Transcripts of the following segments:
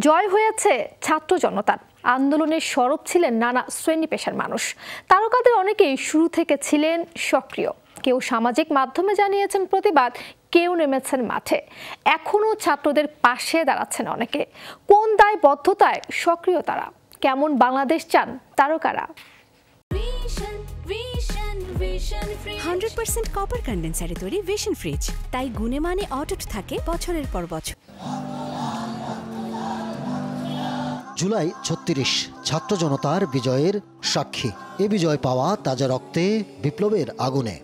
জয় হয়েছে ছাত্র জনতার। আন্দোলনের সরব ছিলেন নানা শ্রেণী পেশার মানুষ। তারকাদের অনেকেই শুরু থেকে ছিলেন সক্রিয়। কেউ সামাজিক মাধ্যমে জানিয়েছেন প্রতিবাদ, কেউ নেমেছেন মাঠে। এখনও ছাত্রদের পাশে দাঁড়াচ্ছেন অনেকে। কোন দায়বদ্ধতায় সক্রিয় তারা? কেমন বাংলাদেশ চান তারকারা? 100% কপার কন্ডেন্সারে তৈরি ভিশন ফ্রিজ, তাই গুণে মানে অটুট থাকে বছরের পর বছর। জুলাই ৩৬ ছাত্র জনতার বিজয়ের সাক্ষী। এ বিজয় পাওয়া তাজা রক্তে, বিপ্লবের আগুনে।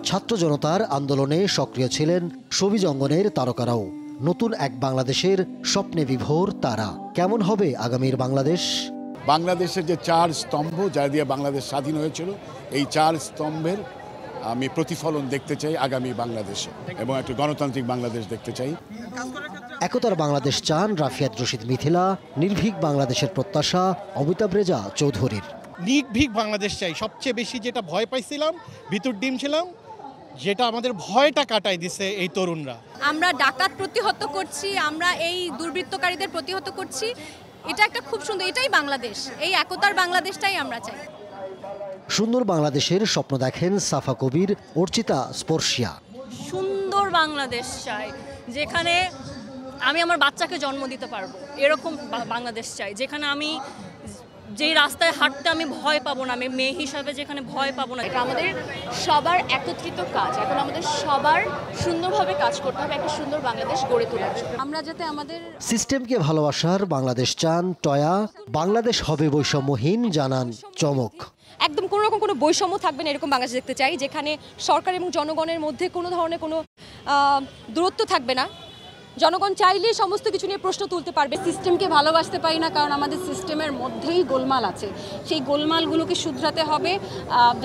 ছাত্র জনতার আন্দোলনে সক্রিয় ছিলেন সবুজ অঙ্গনের তারকারাও। নতুন এক বাংলাদেশের স্বপ্নে বিভোর তারা। কেমন হবে আগামীর বাংলাদেশ? বাংলাদেশের যে 4 স্তম্ভ যা দিয়ে বাংলাদেশ স্বাধীন হয়েছিল, এই 4 স্তম্ভের আমি প্রতিফলন দেখতে চাই আগামী বাংলাদেশে, এবং একটা গণতান্ত্রিক বাংলাদেশ দেখতে চাই। একতার বাংলাদেশ চান রাফিয়াত রশিদ মিথিলা। নির্ভীক বাংলাদেশের প্রত্যাশা অমিতাভ রেজা চৌধুরীর। নির্ভীক বাংলাদেশ চাই। সবচেয়ে বেশি যেটা ভয় পাইছিলাম, ভিতর ডিম ছিলাম, যেটা আমাদের ভয়টা কাটাই দিছে এই তরুণরা। আমরা ডাকাত প্রতিহত করছি, আমরা এই দুর্বৃত্তকারীদের প্রতিহত করছি। এটা একটা খুব সুন্দর, এটাই বাংলাদেশ, এই একতার বাংলাদেশটাই আমরা চাই। সুন্দর বাংলাদেশের স্বপ্ন দেখেন সাফা কবির, অর্চিতা স্পর্শিয়া। সুন্দর বাংলাদেশ চাই, যেখানে আমি আমার বাচ্চাকে জন্ম দিতে পারবো, এরকম বাংলাদেশ চাই, যেখানে আমি যেই রাস্তায় হাঁটতে আমি ভয় পাবো না, আমি মেয়ে হিসাবে যেখানে ভয় পাবো না। এটা আমাদের সবার একত্রিত কাজ। এখন আমাদের সবার সুন্দরভাবে কাজ করতে হবে একটা সুন্দর বাংলাদেশ গড়ে তোলার জন্য। আমরা যাতে আমাদের সিস্টেমকে ভালোবাসার বাংলাদেশ চান টয়া। বাংলাদেশ হবে বৈষম্যহীন জানান চমক। একদম কোনো রকম কোনো বৈষম্য থাকবে না, এরকম বাংলাদেশ দেখতে চাই, যেখানে সরকার এবং জনগণের মধ্যে কোনো ধরনের কোনো দূরত্ব থাকবে না। জনগণ চাইলে সমস্ত কিছু নিয়ে প্রশ্ন তুলতে পারবে। সিস্টেমকে ভালোবাসতে পারি না, কারণ আমাদের সিস্টেমের মধ্যেই গোলমাল আছে। সেই গোলমালগুলোকে শুধরাতে হবে।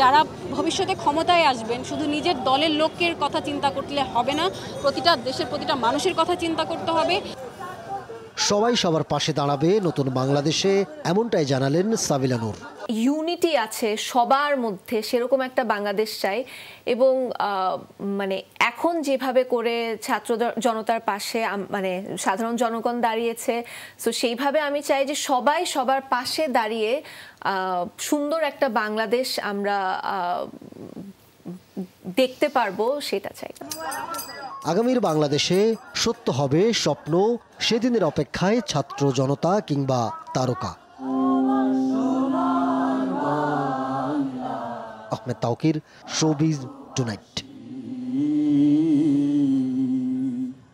যারা ভবিষ্যতে ক্ষমতায় আসবেন, শুধু নিজের দলের লোকের কথা চিন্তা করলে হবে না, প্রতিটা দেশের প্রতিটা মানুষের কথা চিন্তা করতে হবে। সবাই সবার পাশে দাঁড়াবে নতুন বাংলাদেশে, এমনটাই জানালেন সাবিলা নূর। ইউনিটি আছে সবার মধ্যে, সেরকম একটা বাংলাদেশ চাই। এবং মানে এখন যেভাবে করে ছাত্র জনতার পাশে মানে সাধারণ জনগণ দাঁড়িয়েছে, তো সেইভাবে আমি চাই যে সবাই সবার পাশে দাঁড়িয়ে সুন্দর একটা বাংলাদেশ আমরা দেখতে পারবো, সেটা চাই। আগামীর বাংলাদেশে সত্য হবে স্বপ্ন, সেদিনের অপেক্ষায় ছাত্র জনতা কিংবা তারকা। Ahmed Tauquir, showbiz tonight.